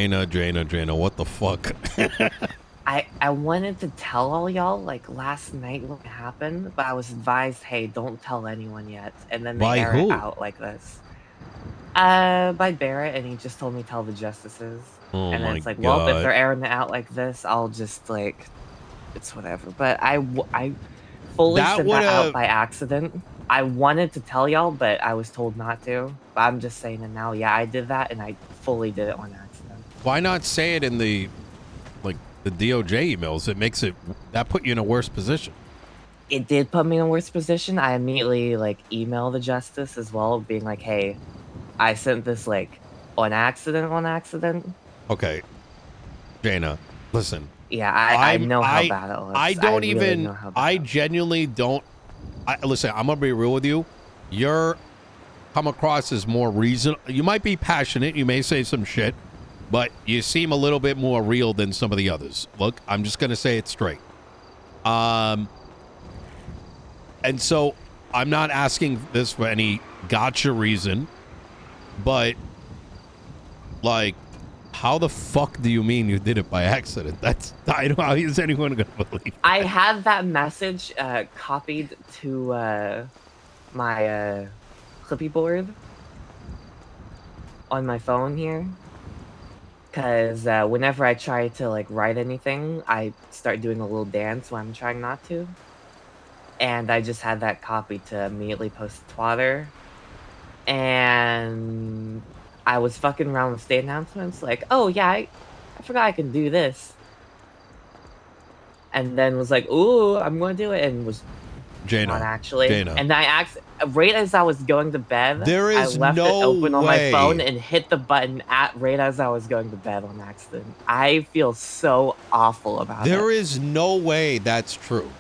Jayna, what the fuck? I wanted to tell all y'all like last night when it happened, but I was advised, hey, don't tell anyone yet. And then they By air it who? out like this. By Barrett, and he just told me tell the justices. Oh And then my it's like, well, if god. they're airing it out like this, I'll just like, it's whatever. But I fully That sent would that out have by accident. I wanted to tell y'all, but I was told not to. But I'm just saying it now. Yeah, I did that, and I fully did it on accident. why not say it in the the DOJ emails? It makes it that put you in a worse position. It did put me in a worse position. I immediately like emailed the justice as well, being like, hey, I sent this like on accident. Okay, Jayna, listen. Yeah, I know how I bad it looks. I don't really even know how bad I it looks. genuinely don't listen, I'm gonna be real with you. You're come across as more reason. You might be passionate, you may say some shit, but you seem a little bit more real than some of the others. Look, I'm just gonna say it straight. And so I'm not asking this for any gotcha reason, but like, how the fuck do you mean you did it by accident? That's I don't. How is anyone gonna believe? I had that message copied to my Clippy board on my phone here. Because whenever I try to like write anything, I start doing a little dance when I'm trying not to. And I just had that copy to immediately post to Twitter. And I was fucking around with state announcements, like, oh yeah, I forgot I can do this. And then was like, ooh, I'm gonna do it, and was not actually. Jayna. And I right as I was going to bed, There I is left it no open on my phone way. and hit the button at right as I was going to bed on accident. I feel so awful about it. There is no way that's true.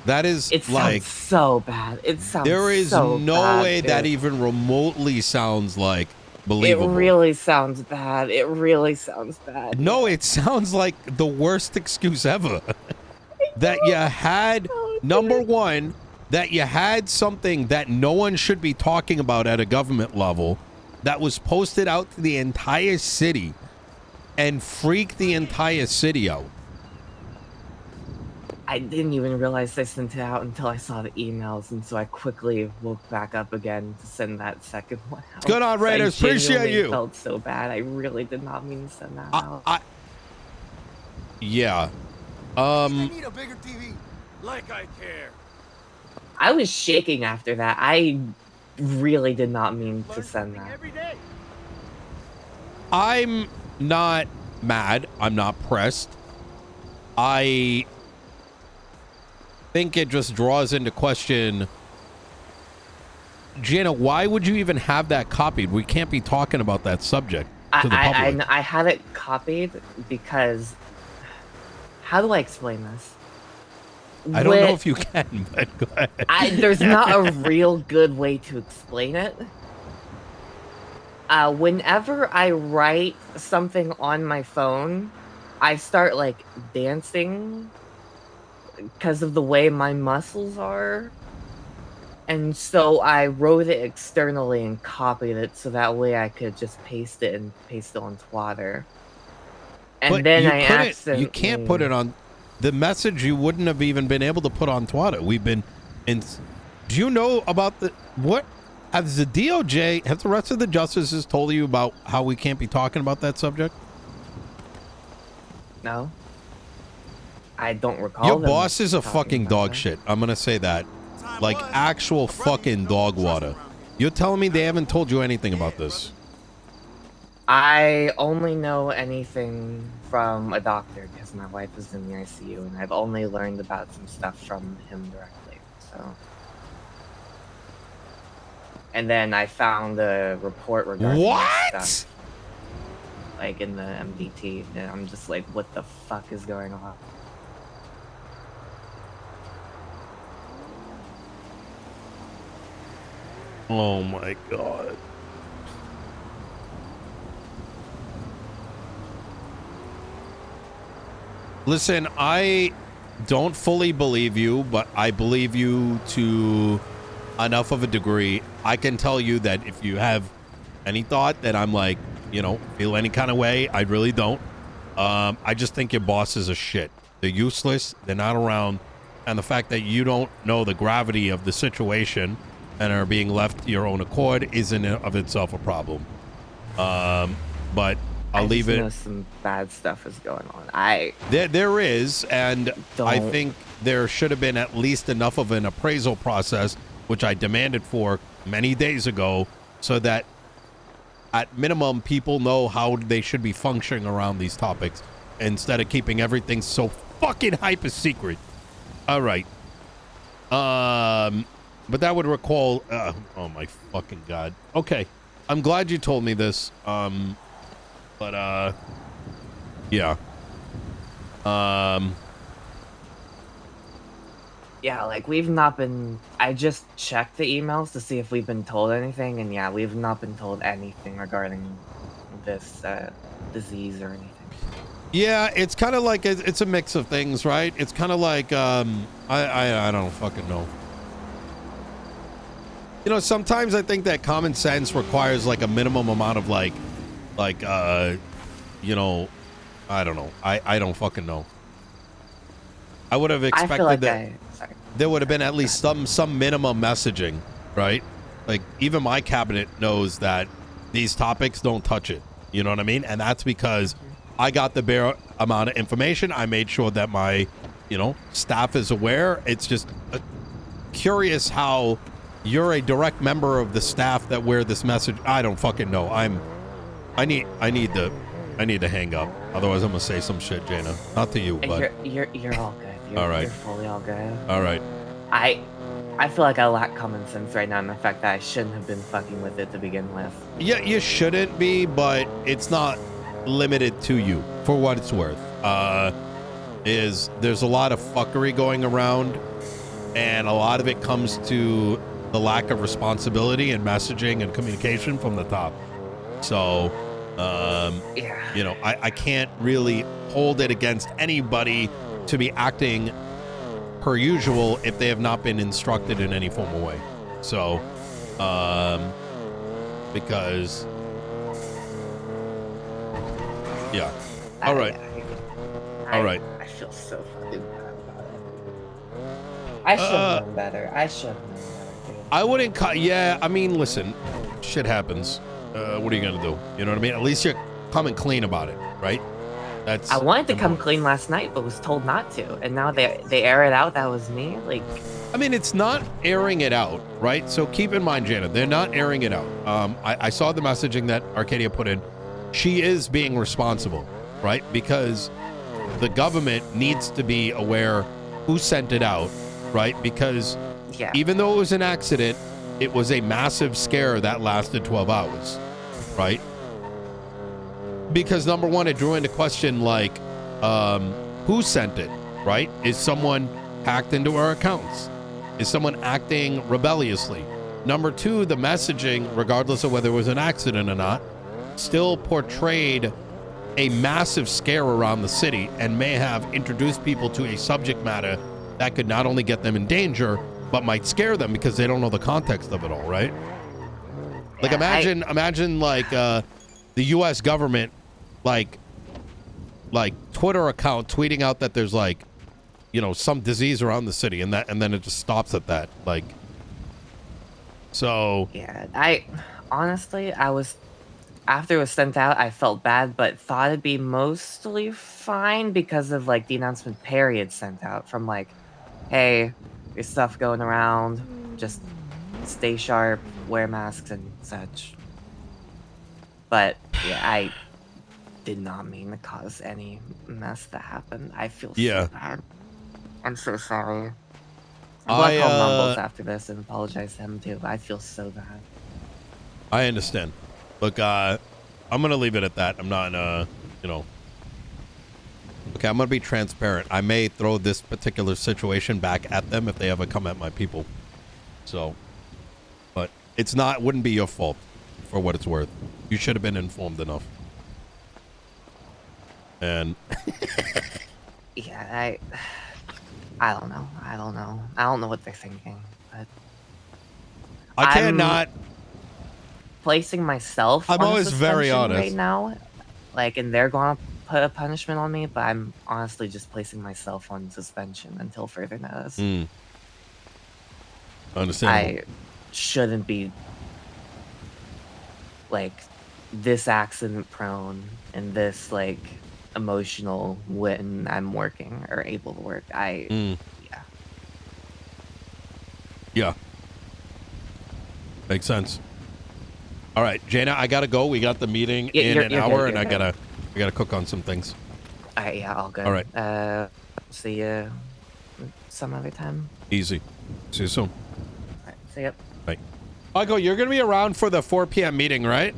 That is It sounds like so bad. It sounds there is so no bad, way dude. that even remotely sounds like It believable. really sounds bad. It really sounds bad. No, Yeah. it sounds like the worst excuse ever. That you had number one, that you had something that no one should be talking about at a government level that was posted out to the entire city and freaked the entire city out. I didn't even realize I sent it out until I saw the emails, and so I quickly woke back up again to send that second one out. Good on Raiders. Appreciate you. I felt so bad. I really did not mean to send that out. Yeah. I need a bigger TV. Like I care. I was shaking after that. I really did not mean to send that. Every day. I'm not mad. I'm not pressed. I think it just draws into question, Jayna, why would you even have that copied? We can't be talking about that subject to the public. I had it copied because, how do I explain this? I don't know if you can, but go ahead. There's not a real good way to explain it. Whenever I write something on my phone, I start like dancing because of the way my muscles are. And so I wrote it externally and copied it so that way I could just paste it on Twitter. And but then I accidentally... You can't put it on the message. You wouldn't have even been able to put on Twitter. We've been in. Do you know about what has the DOJ, has the rest of the justices told you about how we can't be talking about that subject? No. I don't recall. Your boss is a fucking dog shit. I'm gonna say that. Like actual fucking dog water. You're telling me they haven't told you anything about this? I only know anything from a doctor because my wife is in the ICU, and I've only learned about some stuff from him directly. So, and then I found a report regarding what? Stuff, like in the MDT, and I'm just like, what the fuck is going on? Oh my god. Listen, I don't fully believe you, but I believe you to enough of a degree. I can tell you that if you have any thought that I'm like feel any kind of way. I really don't. I just think your bosses are shit. They're useless. They're not around. And the fact that you don't know the gravity of the situation and are being left to your own accord is in and of itself a problem. But I'll leave it. I just know some bad stuff is going on. There is, and I think there should have been at least enough of an appraisal process, which I demanded for many days ago, so that at minimum people know how they should be functioning around these topics instead of keeping everything so fucking hyper secret. All right. But that would recall. Oh my fucking god. Okay, I'm glad you told me this. But yeah. Yeah, like we've not been. I just checked the emails to see if we've been told anything, and yeah, we've not been told anything regarding this disease or anything. Yeah, it's kind of like it's a mix of things, right? It's kind of like I don't fucking know. Sometimes I think that common sense requires like a minimum amount of like I don't know. I don't fucking know. I would have expected that there would have been at least some minimum messaging, right? Like even my cabinet knows that these topics don't touch it. You know what I mean? And that's because I got the bare amount of information. I made sure that my, staff is aware. It's just curious how you're a direct member of the staff that wear this message. I don't fucking know. I need to hang up. Otherwise, I'm gonna say some shit, Jayna. Not to you, but you're all good. All right. You're fully all good. All right. I feel like I lack common sense right now, and the fact that I shouldn't have been fucking with it to begin with. Yeah, you shouldn't be, but it's not limited to you. For what it's worth, there's a lot of fuckery going around, and a lot of it comes to the lack of responsibility and messaging and communication from the top. So, yeah. I can't really hold it against anybody to be acting per usual if they have not been instructed in any form of way. So, because, yeah. All right. All right. I feel so fucking bad about it. I should have known better. Dude. I wouldn't yeah, I mean, listen, shit happens. What are you gonna do? You know what I mean? At least you're coming clean about it, right? I wanted to come clean last night, but was told not to, and now they air it out. That was me. Like, I mean, it's not airing it out, right? So keep in mind, Jayna, they're not airing it out. I saw the messaging that Arcadia put in. She is being responsible, right? Because the government needs to be aware who sent it out, right? Because even though it was an accident, it was a massive scare that lasted 12 hours, right? Because number one, it drew into question, like, who sent it, right? Is someone hacked into our accounts? Is someone acting rebelliously? Number two, the messaging, regardless of whether it was an accident or not, still portrayed a massive scare around the city and may have introduced people to a subject matter that could not only get them in danger, but might scare them because they don't know the context of it all, right? Like, imagine like the U.S. government, like Twitter account tweeting out that there's like, some disease around the city, and then it just stops at that. Like, so yeah, I honestly, after it was sent out, I felt bad, but thought it'd be mostly fine because of like the announcement Perry had sent out from like, hey, there's stuff going around, just stay sharp, wear masks and such. But yeah, I did not mean to cause any mess that happened. I feel so bad. I'm so sorry. I'm gonna call Mumbles after this and apologize to him too, but I feel so bad. I understand. Look, I'm gonna leave it at that. I'm not okay, I'm gonna be transparent. I may throw this particular situation back at them if they ever come at my people. So, but wouldn't be your fault for what it's worth. You should have been informed enough. And yeah, I don't know. I don't know what they're thinking, but I cannot. placing myself I'm on a always very suspension right honest. now. Like, and they're going to put a punishment on me, but I'm honestly just placing myself on suspension until further notice. Understandable. I shouldn't be, like, this accident prone and this, like, emotional when I'm working or able to work. Yeah. Yeah. Makes sense. All right, Jayna, I gotta go. We got the meeting in an hour, and I gotta cook on some things. All right, yeah, all good. All right. See you some other time. Easy. See you soon. All right, see ya. Bye. Michael, you're gonna be around for the 4 p.m. meeting, right?